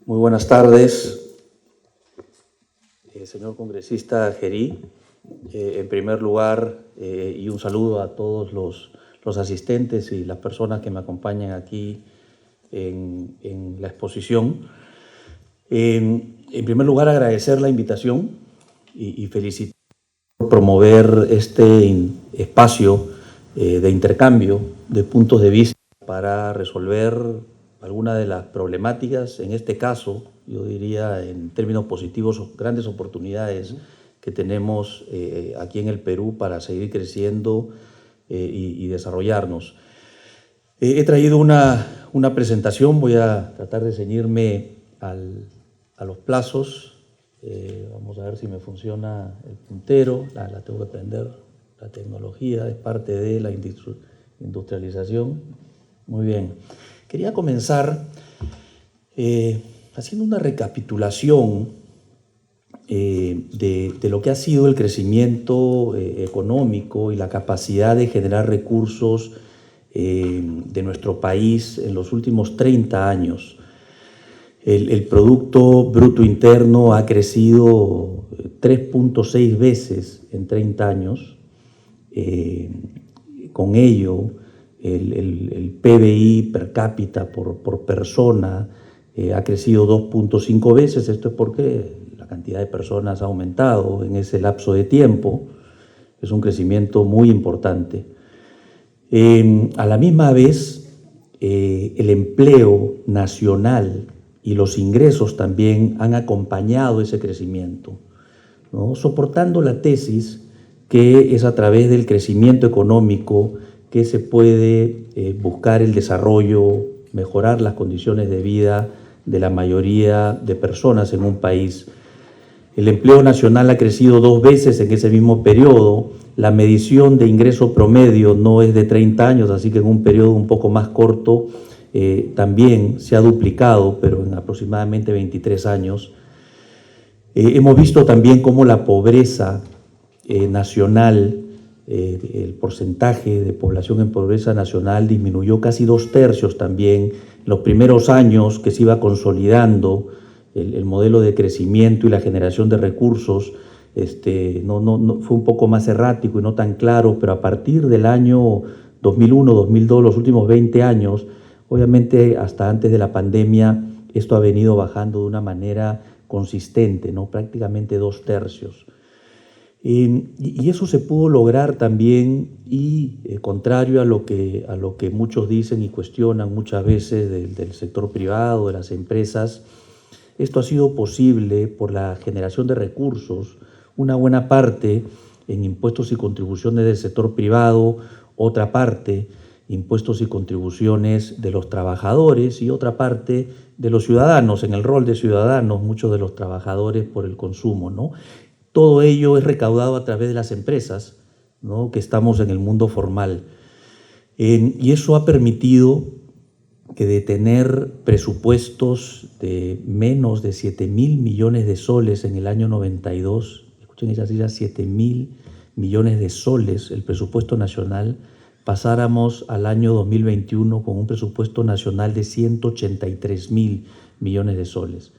Muy buenas tardes, señor congresista Gerí. En primer lugar, y un saludo a todos los asistentes y las personas que me acompañan aquí en la exposición. En primer lugar, agradecer la invitación y felicitar por promover este espacio de intercambio de puntos de vista para resolver algunas de las problemáticas, en este caso, yo diría en términos positivos, grandes oportunidades que tenemos aquí en el Perú para seguir creciendo y desarrollarnos. He traído una presentación, voy a tratar de ceñirme a los plazos. Vamos a ver si me funciona el puntero, la tengo que prender, la tecnología es parte de la industrialización. Muy bien. Quería comenzar haciendo una recapitulación de lo que ha sido el crecimiento económico y la capacidad de generar recursos de nuestro país en los últimos 30 años. El Producto Bruto Interno ha crecido 3.6 veces en 30 años. Con ello, el PBI per cápita por persona ha crecido 2.5 veces. Esto es porque la cantidad de personas ha aumentado en ese lapso de tiempo. Es un crecimiento muy importante. A la misma vez, el empleo nacional y los ingresos también han acompañado ese crecimiento, ¿no? Soportando la tesis que es a través del crecimiento económico que se puede buscar el desarrollo, mejorar las condiciones de vida de la mayoría de personas en un país. El empleo nacional ha crecido 2 veces en ese mismo periodo. La medición de ingreso promedio no es de 30 años, así que en un periodo un poco más corto también se ha duplicado, pero en aproximadamente 23 años. Hemos visto también cómo la pobreza nacional, el porcentaje de población en pobreza nacional disminuyó casi 2/3 también. En los primeros años que se iba consolidando el modelo de crecimiento y la generación de recursos, no fue un poco más errático y no tan claro, pero a partir del año 2001, 2002, los últimos 20 años, obviamente hasta antes de la pandemia, esto ha venido bajando de una manera consistente, ¿no? Prácticamente 2/3. Y eso se pudo lograr también, contrario a lo que muchos dicen y cuestionan muchas veces del sector privado, de las empresas, esto ha sido posible por la generación de recursos, una buena parte en impuestos y contribuciones del sector privado, otra parte impuestos y contribuciones de los trabajadores y otra parte de los ciudadanos, en el rol de ciudadanos, muchos de los trabajadores por el consumo, ¿no? Todo ello es recaudado a través de las empresas, ¿no? Que estamos en el mundo formal. Y eso ha permitido que de tener presupuestos de menos de 7.000 millones de soles en el año 92, escuchen esas cifras, 7.000 millones de soles, el presupuesto nacional, pasáramos al año 2021 con un presupuesto nacional de 183.000 millones de soles.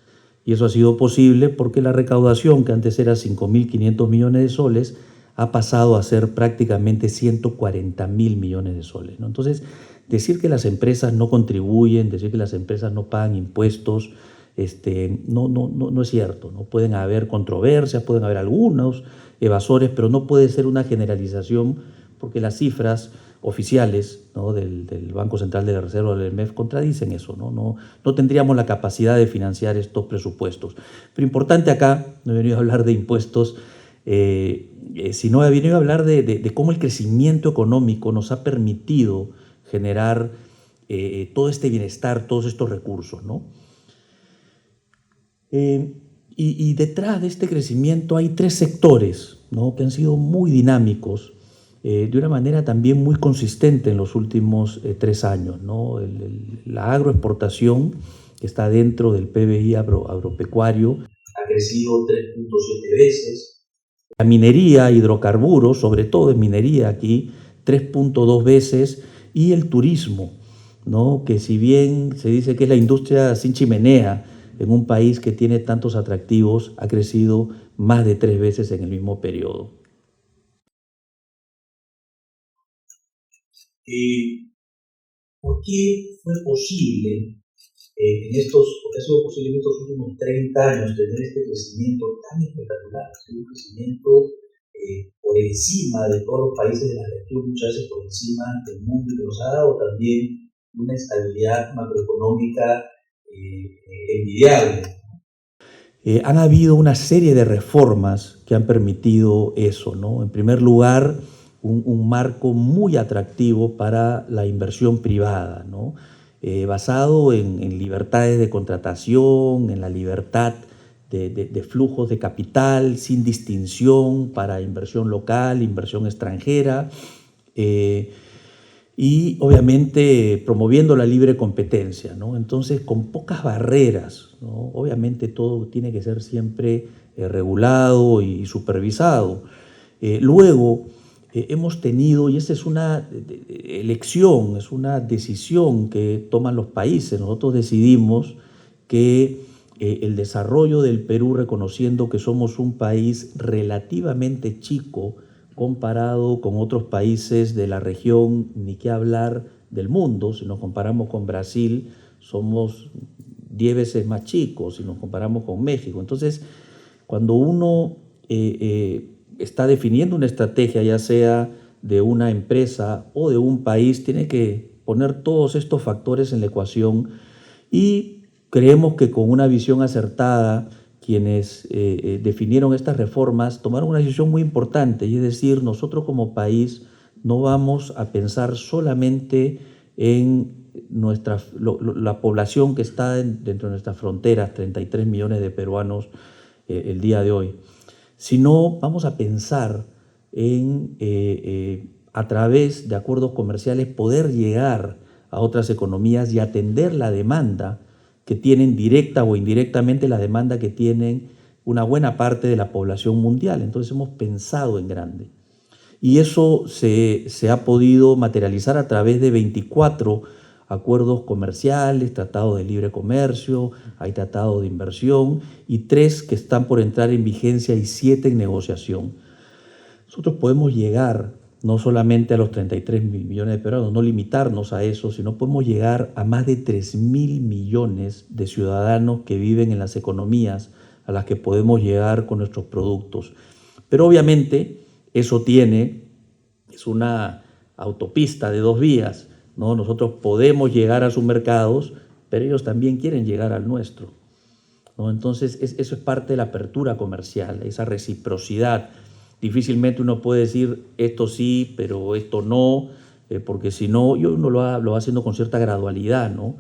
Y eso ha sido posible porque la recaudación, que antes era 5.500 millones de soles, ha pasado a ser prácticamente 140.000 millones de soles, ¿no? Entonces, decir que las empresas no contribuyen, decir que las empresas no pagan impuestos, no es cierto, ¿no? Pueden haber controversias, pueden haber algunos evasores, pero no puede ser una generalización porque las cifras oficiales, ¿no? del Banco Central de la Reserva, del MEF, contradicen eso, ¿no? No tendríamos la capacidad de financiar estos presupuestos. Pero importante acá, no he venido a hablar de impuestos, sino he venido a hablar de cómo el crecimiento económico nos ha permitido generar todo este bienestar, todos estos recursos, ¿no? Y detrás de este crecimiento hay 3 sectores, ¿no? Que han sido muy dinámicos, de una manera también muy consistente en los últimos 3 años, ¿no? La agroexportación, que está dentro del PBI agropecuario, ha crecido 3.7 veces. La minería, hidrocarburos, sobre todo en minería aquí, 3.2 veces, y el turismo, ¿no? Que si bien se dice que es la industria sin chimenea, en un país que tiene tantos atractivos, ha crecido más de 3 veces en el mismo periodo. ¿Por qué fue posible por qué ha sido posible en estos últimos 30 años tener este crecimiento tan espectacular? Ha sido un crecimiento por encima de todos los países de la región, muchas veces por encima del mundo, que nos ha dado también una estabilidad macroeconómica envidiable. Han habido una serie de reformas que han permitido eso, ¿no? En primer lugar, un marco muy atractivo para la inversión privada, ¿no? Basado en libertades de contratación, en la libertad de flujos de capital sin distinción para inversión local, inversión extranjera, y obviamente promoviendo la libre competencia, ¿no? Entonces, con pocas barreras, ¿no? Obviamente todo tiene que ser siempre regulado y supervisado. Luego, hemos tenido, y esta es una elección, es una decisión que toman los países. Nosotros decidimos que el desarrollo del Perú, reconociendo que somos un país relativamente chico comparado con otros países de la región, ni qué hablar del mundo. Si nos comparamos con Brasil, somos 10 veces más chicos, si nos comparamos con México. Entonces, cuando uno está definiendo una estrategia, ya sea de una empresa o de un país, tiene que poner todos estos factores en la ecuación, y creemos que con una visión acertada, quienes definieron estas reformas tomaron una decisión muy importante, y es decir, nosotros como país no vamos a pensar solamente en la población que está dentro de nuestras fronteras, 33 millones de peruanos el día de hoy, sino vamos a pensar en, a través de acuerdos comerciales, poder llegar a otras economías y atender la demanda que tienen, directa o indirectamente, la demanda que tienen una buena parte de la población mundial. Entonces hemos pensado en grande. Y eso se ha podido materializar a través de 24 acuerdos comerciales, tratados de libre comercio, hay tratados de inversión, y 3 que están por entrar en vigencia y 7 en negociación. Nosotros podemos llegar no solamente a los 33 millones de peruanos, no limitarnos a eso, sino podemos llegar a más de 3.000 millones de ciudadanos que viven en las economías a las que podemos llegar con nuestros productos. Pero obviamente eso es una autopista de 2 vías, ¿no? Nosotros podemos llegar a sus mercados, pero ellos también quieren llegar al nuestro, ¿no? Entonces eso es parte de la apertura comercial, esa reciprocidad. Difícilmente uno puede decir esto sí, pero esto no, porque si no, uno lo va haciendo con cierta gradualidad, ¿no?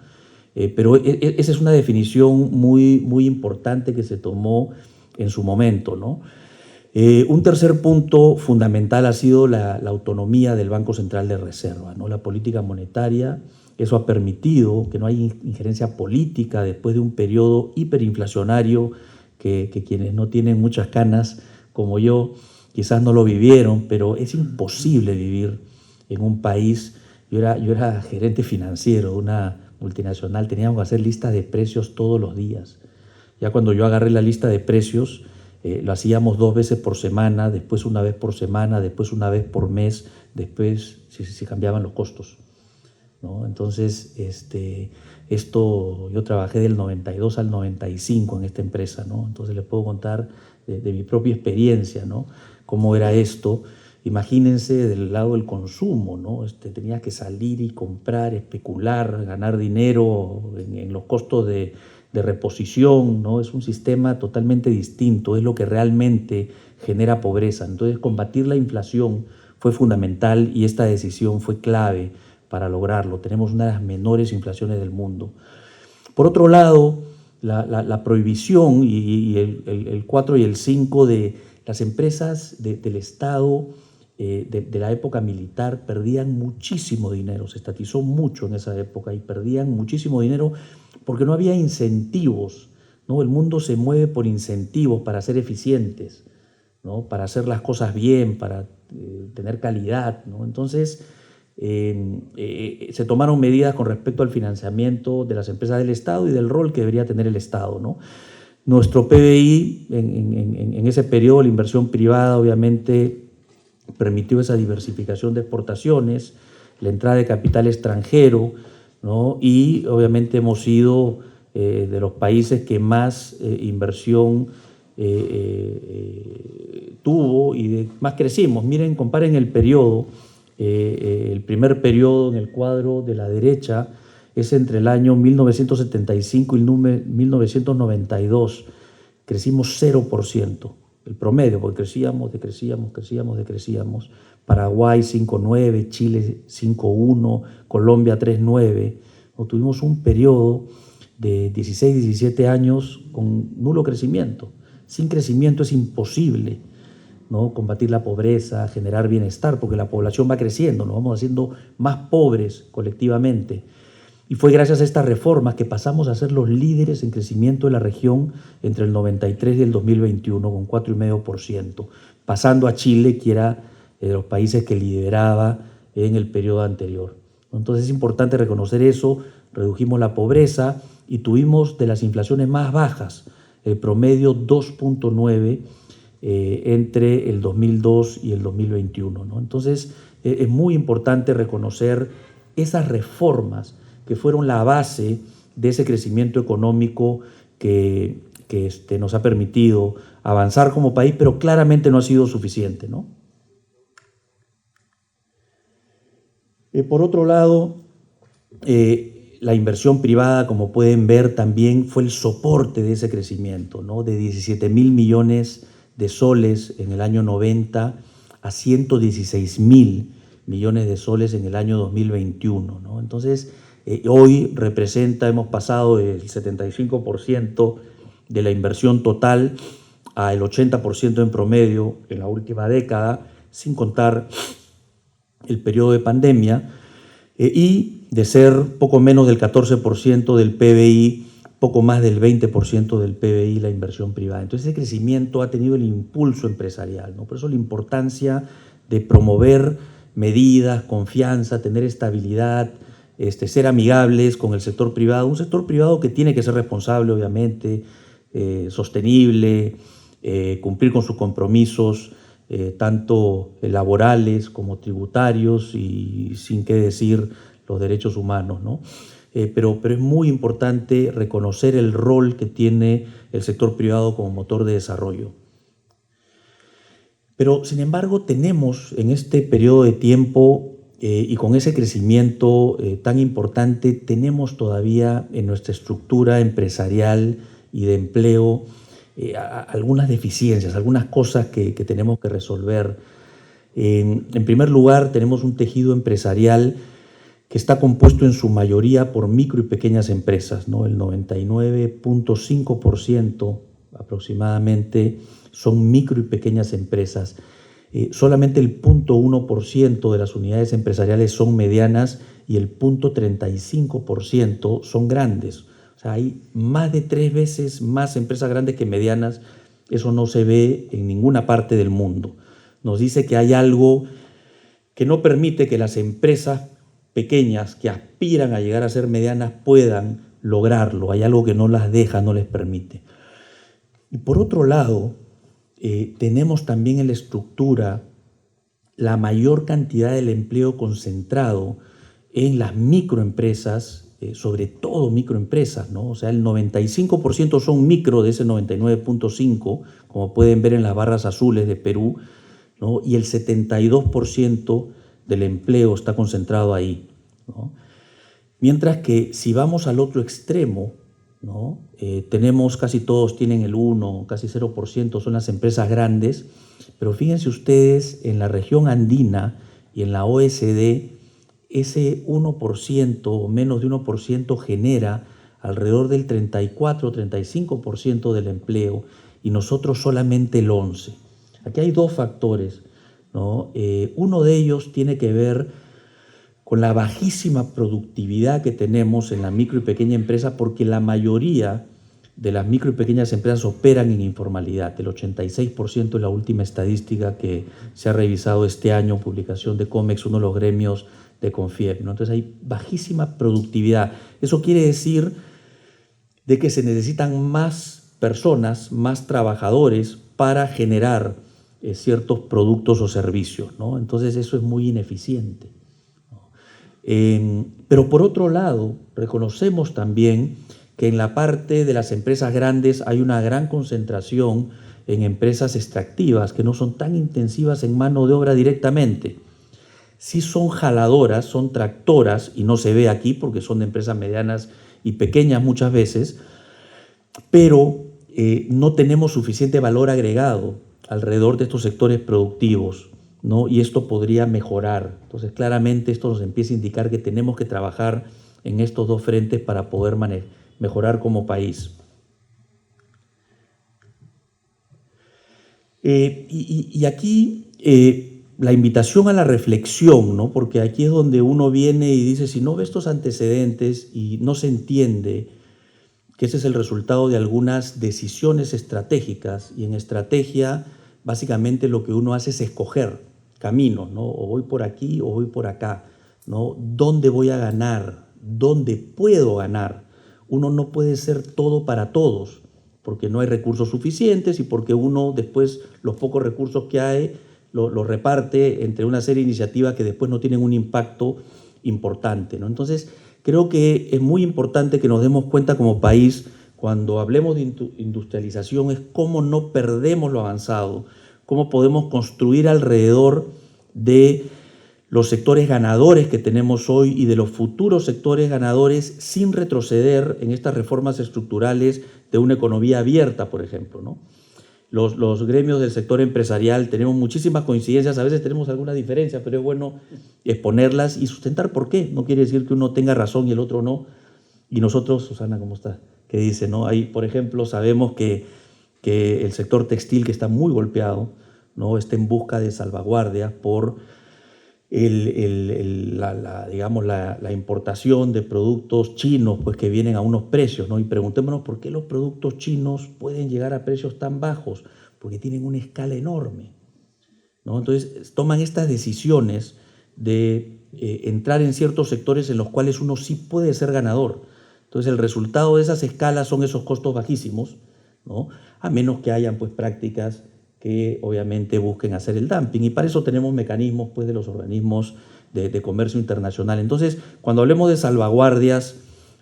Pero esa es una definición muy, muy importante que se tomó en su momento, ¿no? Un tercer punto fundamental ha sido la autonomía del Banco Central de Reserva, ¿no? La política monetaria. Eso ha permitido que no haya injerencia política después de un periodo hiperinflacionario que quienes no tienen muchas canas como yo quizás no lo vivieron, pero es imposible vivir en un país. Yo era gerente financiero de una multinacional, teníamos que hacer listas de precios todos los días. Ya cuando yo agarré la lista de precios, lo hacíamos 2 veces por semana, después una vez por semana, después una vez por mes, después si cambiaban los costos, ¿no? Entonces, yo trabajé del 92 al 95 en esta empresa, ¿no? Entonces les puedo contar de mi propia experiencia, ¿no? Cómo era esto. Imagínense del lado del consumo, ¿no? Tenías que salir y comprar, especular, ganar dinero en los costos de reposición, ¿no? Es un sistema totalmente distinto, es lo que realmente genera pobreza. Entonces, combatir la inflación fue fundamental, y esta decisión fue clave para lograrlo. Tenemos una de las menores inflaciones del mundo. Por otro lado, la prohibición y el 4 y el 5 de las empresas del Estado de la época militar perdían muchísimo dinero, se estatizó mucho en esa época y perdían muchísimo dinero porque no había incentivos, ¿no? El mundo se mueve por incentivos para ser eficientes, ¿no? Para hacer las cosas bien, para tener calidad, ¿no? Entonces, se tomaron medidas con respecto al financiamiento de las empresas del Estado y del rol que debería tener el Estado, ¿no? Nuestro PBI, en ese periodo, la inversión privada obviamente permitió esa diversificación de exportaciones, la entrada de capital extranjero, ¿no? Y obviamente hemos sido de los países que más inversión tuvo y más crecimos. Miren, comparen el periodo, el primer periodo en el cuadro de la derecha es entre el año 1975 y 1992. Crecimos 0%, el promedio, porque decrecíamos. Paraguay 5,9, Chile 5,1, Colombia 3,9. ¿No? Tuvimos un periodo de 16, 17 años con nulo crecimiento. Sin crecimiento es imposible, ¿no? Combatir la pobreza, generar bienestar, porque la población va creciendo, nos vamos haciendo más pobres colectivamente. Y fue gracias a estas reformas que pasamos a ser los líderes en crecimiento de la región entre el 93 y el 2021, con 4,5%, pasando a Chile, que era de los países que lideraba en el periodo anterior. Entonces es importante reconocer eso, redujimos la pobreza y tuvimos de las inflaciones más bajas, el promedio 2,9 entre el 2002 y el 2021, ¿no? Entonces es muy importante reconocer esas reformas que fueron la base de ese crecimiento económico que nos ha permitido avanzar como país, pero claramente no ha sido suficiente, ¿no? Por otro lado, la inversión privada, como pueden ver, también fue el soporte de ese crecimiento, ¿no? De 17.000 millones de soles en el año 90 a 116.000 millones de soles en el año 2021, ¿no? Entonces, hoy hemos pasado del 75% de la inversión total al 80% en promedio en la última década, sin contar el periodo de pandemia, y de ser poco menos del 14% del PBI, poco más del 20% del PBI la inversión privada. Entonces ese crecimiento ha tenido el impulso empresarial, ¿no? Por eso la importancia de promover medidas, confianza, tener estabilidad, ser amigables con el sector privado, un sector privado que tiene que ser responsable, obviamente, sostenible, cumplir con sus compromisos, tanto laborales como tributarios y sin qué decir los derechos humanos, ¿no? Pero es muy importante reconocer el rol que tiene el sector privado como motor de desarrollo. Pero, sin embargo, tenemos en este periodo de tiempo y con ese crecimiento tan importante, tenemos todavía en nuestra estructura empresarial y de empleo algunas deficiencias, algunas cosas que tenemos que resolver. En primer lugar, tenemos un tejido empresarial que está compuesto en su mayoría por micro y pequeñas empresas, ¿no? El 99,5% aproximadamente son micro y pequeñas empresas. Solamente el 0,1% de las unidades empresariales son medianas y el 0,35% son grandes. O sea, hay más de 3 veces más empresas grandes que medianas. Eso no se ve en ninguna parte del mundo. Nos dice que hay algo que no permite que las empresas pequeñas que aspiran a llegar a ser medianas puedan lograrlo. Hay algo que no las deja, no les permite. Y por otro lado, tenemos también en la estructura la mayor cantidad del empleo concentrado en las microempresas, sobre todo microempresas, ¿no? O sea, el 95% son micro de ese 99,5%, como pueden ver en las barras azules de Perú, ¿no? Y el 72% del empleo está concentrado ahí, ¿no? Mientras que si vamos al otro extremo, ¿no? Tenemos, casi todos tienen el 1, casi 0%, son las empresas grandes, pero fíjense ustedes, en la región andina y en la OECD, ese 1% o menos de 1% genera alrededor del 34-35% del empleo y nosotros solamente el 11%. Aquí hay dos factores, ¿no? Uno de ellos tiene que ver con la bajísima productividad que tenemos en la micro y pequeña empresa, porque la mayoría de las micro y pequeñas empresas operan en informalidad. El 86% es la última estadística que se ha revisado este año, publicación de COMEX, uno de los gremios de Confiep, ¿no? Entonces hay bajísima productividad. Eso quiere decir de que se necesitan más personas, más trabajadores para generar ciertos productos o servicios, ¿no? Entonces eso es muy ineficiente. Pero por otro lado, reconocemos también que en la parte de las empresas grandes hay una gran concentración en empresas extractivas que no son tan intensivas en mano de obra directamente. Sí son jaladoras, son tractoras, y no se ve aquí porque son de empresas medianas y pequeñas muchas veces, pero no tenemos suficiente valor agregado alrededor de estos sectores productivos, ¿no? Y esto podría mejorar. Entonces, claramente esto nos empieza a indicar que tenemos que trabajar en estos dos frentes para poder mejorar como país. Y aquí la invitación a la reflexión, ¿no? Porque aquí es donde uno viene y dice, si no ve estos antecedentes y no se entiende que ese es el resultado de algunas decisiones estratégicas, y en estrategia básicamente lo que uno hace es escoger caminos, ¿no? O voy por aquí o voy por acá, ¿no? ¿Dónde voy a ganar? ¿Dónde puedo ganar? Uno no puede ser todo para todos, porque no hay recursos suficientes y porque uno después los pocos recursos que hay lo reparte entre una serie de iniciativas que después no tienen un impacto importante, ¿no? Entonces, creo que es muy importante que nos demos cuenta como país, cuando hablemos de industrialización, es cómo no perdemos lo avanzado, cómo podemos construir alrededor de los sectores ganadores que tenemos hoy y de los futuros sectores ganadores sin retroceder en estas reformas estructurales de una economía abierta, por ejemplo, ¿no? Los gremios del sector empresarial tenemos muchísimas coincidencias, a veces tenemos algunas diferencias, pero es bueno exponerlas y sustentar por qué. No quiere decir que uno tenga razón y el otro no. Y nosotros, Susana, ¿cómo está? ¿Qué dice? ¿No? Ahí, por ejemplo, sabemos que el sector textil, que está muy golpeado, ¿no? Está en busca de salvaguardia por digamos, la importación de productos chinos, pues, que vienen a unos precios, ¿no? Y preguntémonos por qué los productos chinos pueden llegar a precios tan bajos, porque tienen una escala enorme, ¿no? Entonces toman estas decisiones de entrar en ciertos sectores en los cuales uno sí puede ser ganador. Entonces el resultado de esas escalas son esos costos bajísimos, ¿no? A menos que hayan, pues, prácticas que obviamente busquen hacer el dumping, y para eso tenemos mecanismos, pues, de los organismos de comercio internacional. Entonces, cuando hablemos de salvaguardias,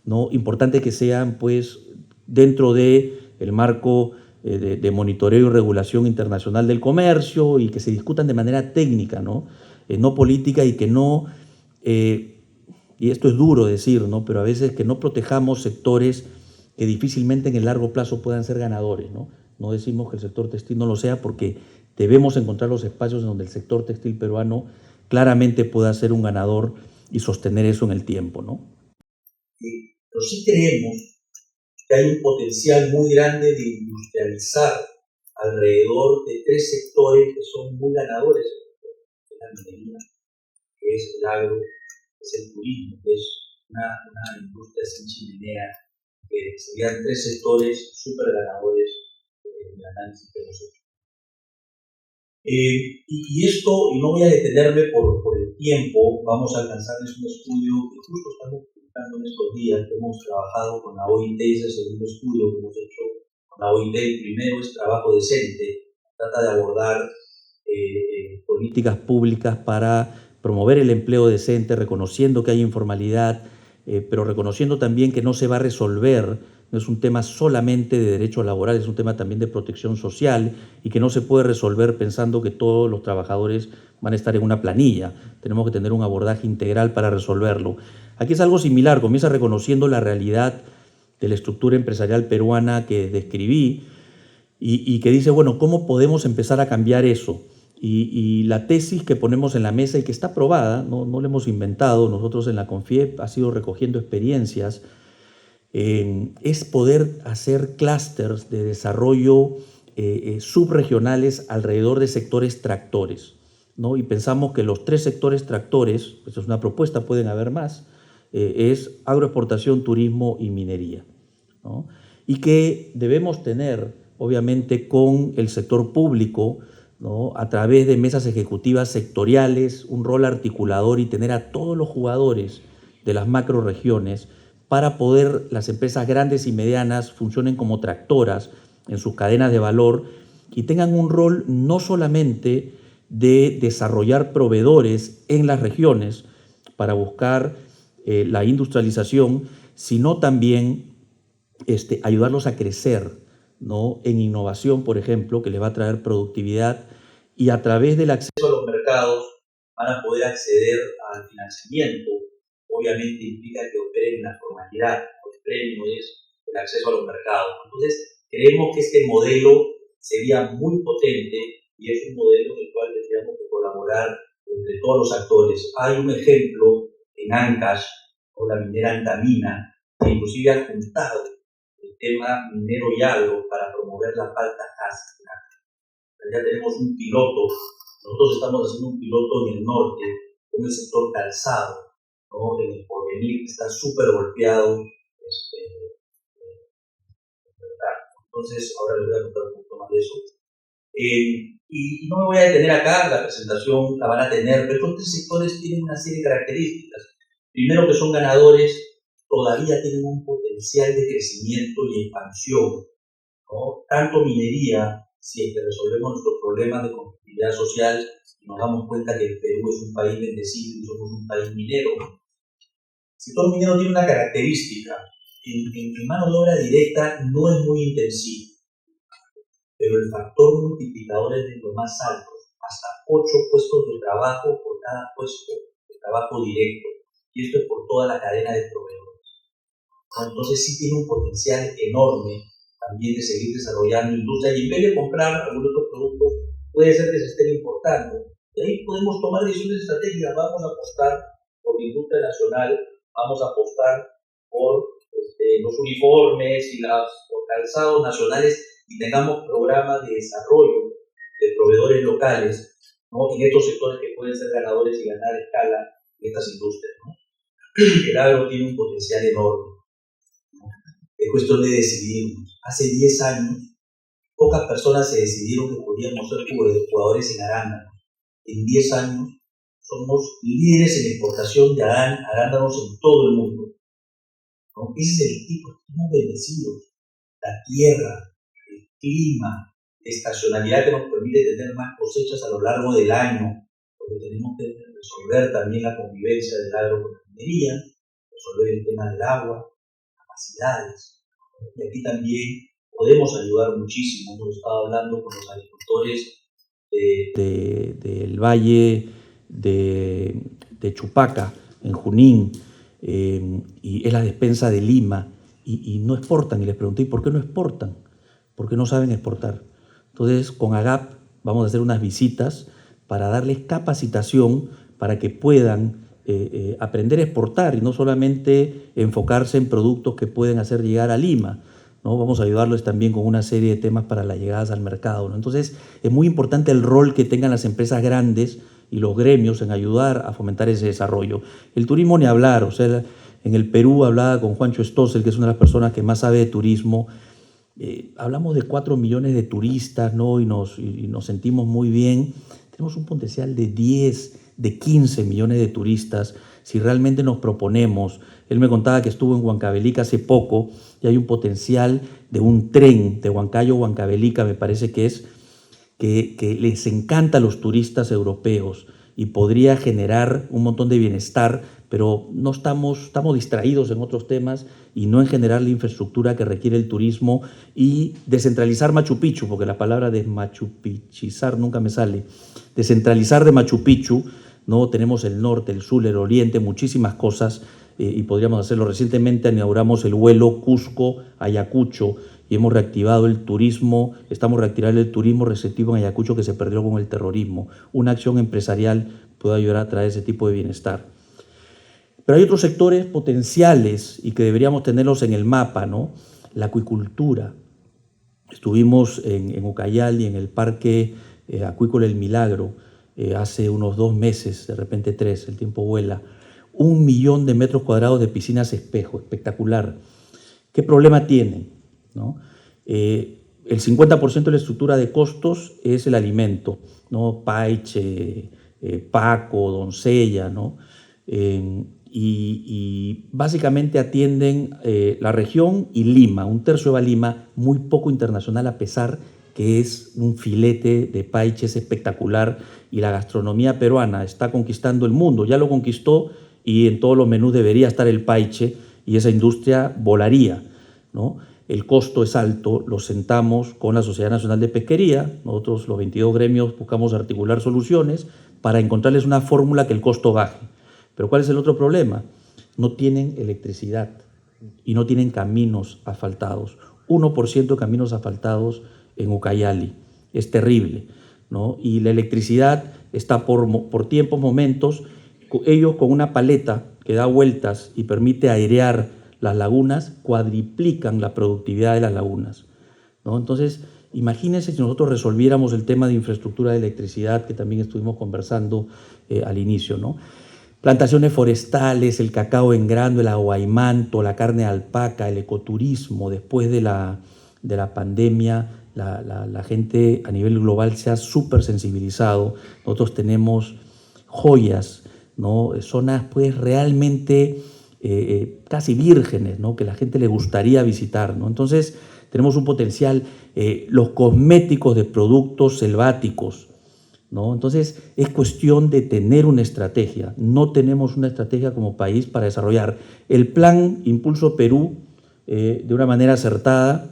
¿no? Importante que sean, pues, dentro del marco de monitoreo y regulación internacional del comercio, y que se discutan de manera técnica, ¿no? No política, y que no, y esto es duro decir, ¿no? Pero a veces que no protejamos sectores que difícilmente en el largo plazo puedan ser ganadores, ¿no? No decimos que el sector textil no lo sea, porque debemos encontrar los espacios en donde el sector textil peruano claramente pueda ser un ganador y sostener eso en el tiempo, ¿no? Pero sí creemos que hay un potencial muy grande de industrializar alrededor de tres sectores que son muy ganadores: que es la minería, que es el agro, que es el turismo, que es una industria sin chimenea, que serían tres sectores súper ganadores en el análisis que hemos hecho. Y esto, y no voy a detenerme por el tiempo, vamos a alcanzarles un estudio que justo estamos publicando en estos días, que hemos trabajado con la OIT. Es el segundo estudio que hemos hecho con la OIT. El primero es Trabajo Decente, trata de abordar políticas públicas para promover el empleo decente, reconociendo que hay informalidad, pero reconociendo también que no se va a resolver, no es un tema solamente de derechos laborales, es un tema también de protección social, y que no se puede resolver pensando que todos los trabajadores van a estar en una planilla. Tenemos que tener un abordaje integral para resolverlo. Aquí es algo similar, comienza reconociendo la realidad de la estructura empresarial peruana que describí, y que dice, bueno, ¿cómo podemos empezar a cambiar eso? Y la tesis que ponemos en la mesa y que está aprobada, no la hemos inventado, nosotros en la Confiep ha sido recogiendo experiencias, es poder hacer clústeres de desarrollo subregionales alrededor de sectores tractores, ¿no? Y pensamos que los tres sectores tractores, pues es una propuesta, pueden haber más, es agroexportación, turismo y minería, ¿no? Y que debemos tener, obviamente, con el sector público, ¿no? A través de mesas ejecutivas sectoriales, un rol articulador y tener a todos los jugadores de las macroregiones para poder las empresas grandes y medianas funcionen como tractoras en sus cadenas de valor y tengan un rol no solamente de desarrollar proveedores en las regiones para buscar la industrialización, sino también ayudarlos a crecer, ¿no? En innovación, por ejemplo, que les va a traer productividad y a través del acceso a los mercados van a poder acceder al financiamiento. Obviamente implica que operen en la formalidad, el premio es el acceso a los mercados. Entonces, creemos que este modelo sería muy potente y es un modelo en el cual tendríamos que colaborar entre todos los actores. Hay un ejemplo en Ancash, o la minera Antamina, que inclusive ha juntado el tema minero y agro para promover la falta ácida. Ya tenemos un piloto, nosotros estamos haciendo un piloto en el norte, con el sector calzado, ¿no? En el Porvenir, que está súper golpeado. Entonces, ahora les voy a contar un poquito más de eso. Y no me voy a detener acá, la presentación la van a tener, pero estos tres sectores tienen una serie de características. Primero, que son ganadores, todavía tienen un potencial de crecimiento y expansión, ¿no? Tanto minería, si es que resolvemos nuestros problemas de competitividad social y nos damos cuenta que el Perú es un país bendecido y somos un país minero. El sector minero tiene una característica: en mano de obra directa no es muy intensivo, pero el factor multiplicador es de los más altos, hasta 8 puestos de trabajo por cada puesto de trabajo directo, y esto es por toda la cadena de proveedores. Entonces sí tiene un potencial enorme también de seguir desarrollando industria, y en vez de comprar algún otro producto, puede ser que se estén importando. Y ahí podemos tomar decisiones estratégicas. Vamos a apostar por la industria nacional, vamos a apostar por los uniformes y los calzados nacionales, y tengamos programas de desarrollo de proveedores locales, ¿no? En estos sectores que pueden ser ganadores y ganar escala en estas industrias, ¿no? El agro tiene un potencial enorme, ¿no? Es cuestión de decidirnos. Hace 10 años, pocas personas se decidieron que podíamos ser jugadores en arándanos. En 10 años, somos líderes en exportación de arándanos en todo el mundo, ¿no? Ese es el tipo, estamos bendecidos. La tierra, el clima, la estacionalidad que nos permite tener más cosechas a lo largo del año, porque tenemos que resolver también la convivencia del agro con la minería, resolver el tema del agua, capacidades. Y aquí también podemos ayudar muchísimo. Hemos estado hablando con los agricultores del valle de Chupaca, en Junín, y es la despensa de Lima, y no exportan. Y les pregunté, ¿y por qué no exportan? Porque no saben exportar. Entonces, con AGAP vamos a hacer unas visitas para darles capacitación para que puedan aprender a exportar y no solamente enfocarse en productos que pueden hacer llegar a Lima, ¿no? Vamos a ayudarlos también con una serie de temas para las llegadas al mercado, ¿no? Entonces, es muy importante el rol que tengan las empresas grandes y los gremios en ayudar a fomentar ese desarrollo. El turismo ni hablar, o sea, en el Perú hablaba con Juancho Stossel, que es una de las personas que más sabe de turismo. Hablamos de 4 millones de turistas, ¿no? Y nos sentimos muy bien. Tenemos un potencial de 10, de 15 millones de turistas si realmente nos proponemos. Él me contaba que estuvo en Huancavelica hace poco y hay un potencial de un tren de Huancayo a Huancavelica, me parece que es, que les encanta a los turistas europeos y podría generar un montón de bienestar, pero no estamos distraídos en otros temas y no en generar la infraestructura que requiere el turismo y descentralizar Machu Picchu, porque la palabra desmachupichizar nunca me sale. Descentralizar de Machu Picchu, ¿no? Tenemos el norte, el sur, el oriente, muchísimas cosas, y podríamos hacerlo. Recientemente inauguramos el vuelo Cusco-Ayacucho y hemos reactivado el turismo, estamos reactivando el turismo receptivo en Ayacucho que se perdió con el terrorismo. Una acción empresarial puede ayudar a traer ese tipo de bienestar. Pero hay otros sectores potenciales y que deberíamos tenerlos en el mapa, ¿no? La acuicultura. Estuvimos en Ucayali, en el Parque Acuícola El Milagro, hace unos 2 meses, de repente 3, el tiempo vuela. 1 millón de metros cuadrados de piscinas espejo, espectacular. ¿Qué problema tienen, ¿no? El el 50% de la estructura de costos es el alimento, ¿no? Paiche, Paco, Doncella, ¿no? Y básicamente atienden la región y Lima, un tercio va a Lima, muy poco internacional a pesar que es un filete de paiches espectacular y la gastronomía peruana está conquistando el mundo, ya lo conquistó y en todos los menús debería estar el paiche y esa industria volaría, ¿no? El costo es alto, lo sentamos con la Sociedad Nacional de Pesquería, nosotros los 22 gremios buscamos articular soluciones para encontrarles una fórmula que el costo baje. Pero ¿cuál es el otro problema? No tienen electricidad y no tienen caminos asfaltados. 1% de caminos asfaltados en Ucayali. Es terrible, ¿no? Y la electricidad está por tiempos, momentos. Ellos con una paleta que da vueltas y permite airear las lagunas, cuadriplican la productividad de las lagunas, ¿no? Entonces, imagínense si nosotros resolviéramos el tema de infraestructura de electricidad, que también estuvimos conversando al inicio, ¿no? Plantaciones forestales, el cacao en grano, el aguaimanto, la carne de alpaca, el ecoturismo. Después de la pandemia, la gente a nivel global se ha súper sensibilizado. Nosotros tenemos joyas, ¿no? Zonas pues realmente casi vírgenes, ¿no? Que la gente le gustaría visitar, ¿no? Entonces tenemos un potencial, los cosméticos de productos selváticos, ¿no? Entonces es cuestión de tener una estrategia. No tenemos una estrategia como país para desarrollar. El plan Impulso Perú, de una manera acertada,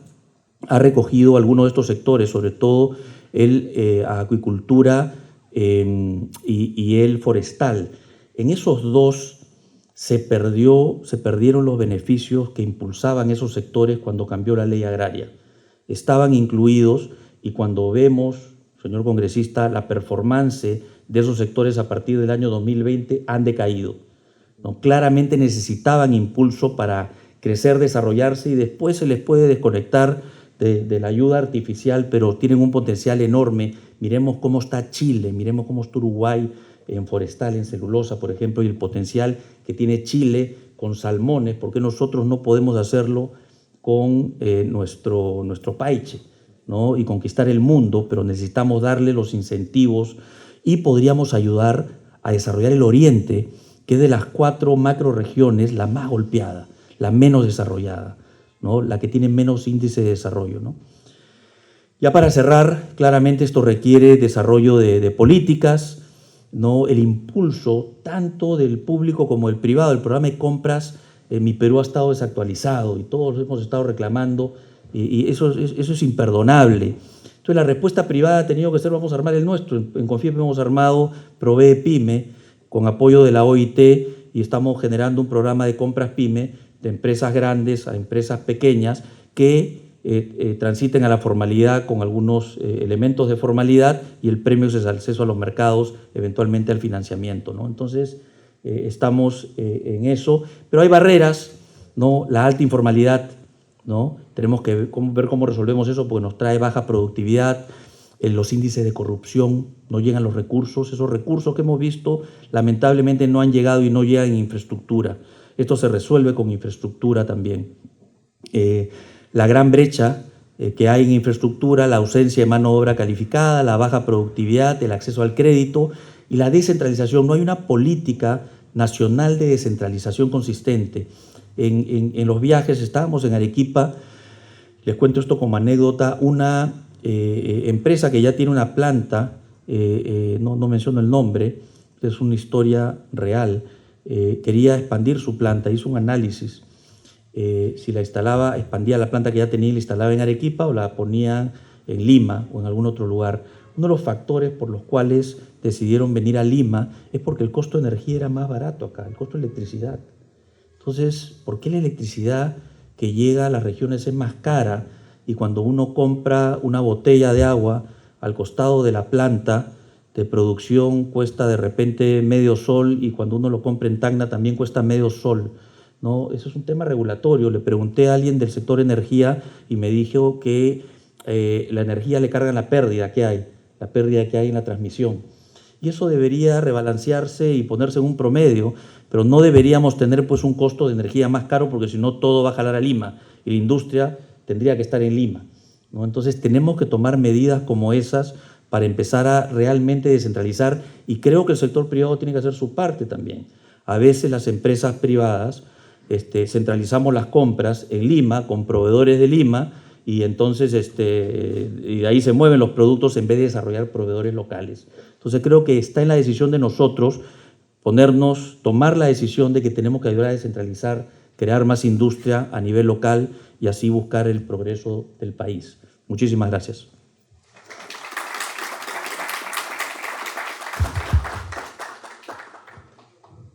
ha recogido algunos de estos sectores, sobre todo el acuicultura y el forestal. En esos dos se perdieron los beneficios que impulsaban esos sectores cuando cambió la ley agraria. Estaban incluidos y cuando vemos, señor congresista, la performance de esos sectores a partir del año 2020 han decaído, ¿no? Claramente necesitaban impulso para crecer, desarrollarse y después se les puede desconectar de la ayuda artificial, pero tienen un potencial enorme. Miremos cómo está Chile, miremos cómo está Uruguay en forestal, en celulosa, por ejemplo, y el potencial que tiene Chile con salmones. ¿Por qué nosotros no podemos hacerlo con nuestro paiche, ¿no? Y conquistar el mundo? Pero necesitamos darle los incentivos y podríamos ayudar a desarrollar el Oriente, que es de las 4 macroregiones la más golpeada, la menos desarrollada, ¿no? La que tiene menos índice de desarrollo, ¿no? Ya para cerrar, claramente esto requiere desarrollo de políticas, ¿no? El impulso tanto del público como del privado. El programa de compras en Mi Perú ha estado desactualizado y todos hemos estado reclamando y eso es imperdonable. Entonces la respuesta privada ha tenido que ser: vamos a armar el nuestro. En CONFIEP hemos armado Provee Pyme con apoyo de la OIT y estamos generando un programa de compras PYME de empresas grandes a empresas pequeñas que transiten a la formalidad con algunos elementos de formalidad, y el premio es el acceso a los mercados, eventualmente al financiamiento, ¿no? Entonces estamos en eso, pero hay barreras, ¿no? La alta informalidad, ¿no? Tenemos que ver cómo resolvemos eso, porque nos trae baja productividad. Los índices de corrupción, no llegan los recursos. Esos recursos que hemos visto lamentablemente no han llegado y no llegan en infraestructura. Esto se resuelve con infraestructura también. La gran brecha que hay en infraestructura, la ausencia de mano de obra calificada, la baja productividad, el acceso al crédito y la descentralización. No hay una política nacional de descentralización consistente. En los viajes, estábamos en Arequipa, les cuento esto como anécdota, una empresa que ya tiene una planta, no menciono el nombre, es una historia real, quería expandir su planta, hizo un análisis. Si la instalaba, expandía la planta que ya tenía y la instalaba en Arequipa o la ponía en Lima o en algún otro lugar. Uno de los factores por los cuales decidieron venir a Lima es porque el costo de energía era más barato acá, el costo de electricidad. Entonces, ¿por qué la electricidad que llega a las regiones es más cara? Y cuando uno compra una botella de agua al costado de la planta de producción cuesta de repente medio sol, y cuando uno lo compra en Tacna también cuesta medio sol, ¿no? Eso es un tema regulatorio. Le pregunté a alguien del sector energía y me dijo que la energía le cargan la pérdida que hay en la transmisión. Y eso debería rebalancearse y ponerse en un promedio, pero no deberíamos tener pues un costo de energía más caro, porque si no todo va a jalar a Lima y la industria tendría que estar en Lima. ¿no? Entonces tenemos que tomar medidas como esas para empezar a realmente descentralizar, y creo que el sector privado tiene que hacer su parte también. A veces las empresas privadas centralizamos las compras en Lima con proveedores de Lima, y entonces y de ahí se mueven los productos en vez de desarrollar proveedores locales. Entonces creo que está en la decisión de nosotros tomar la decisión de que tenemos que ayudar a descentralizar, crear más industria a nivel local y así buscar el progreso del país. Muchísimas gracias.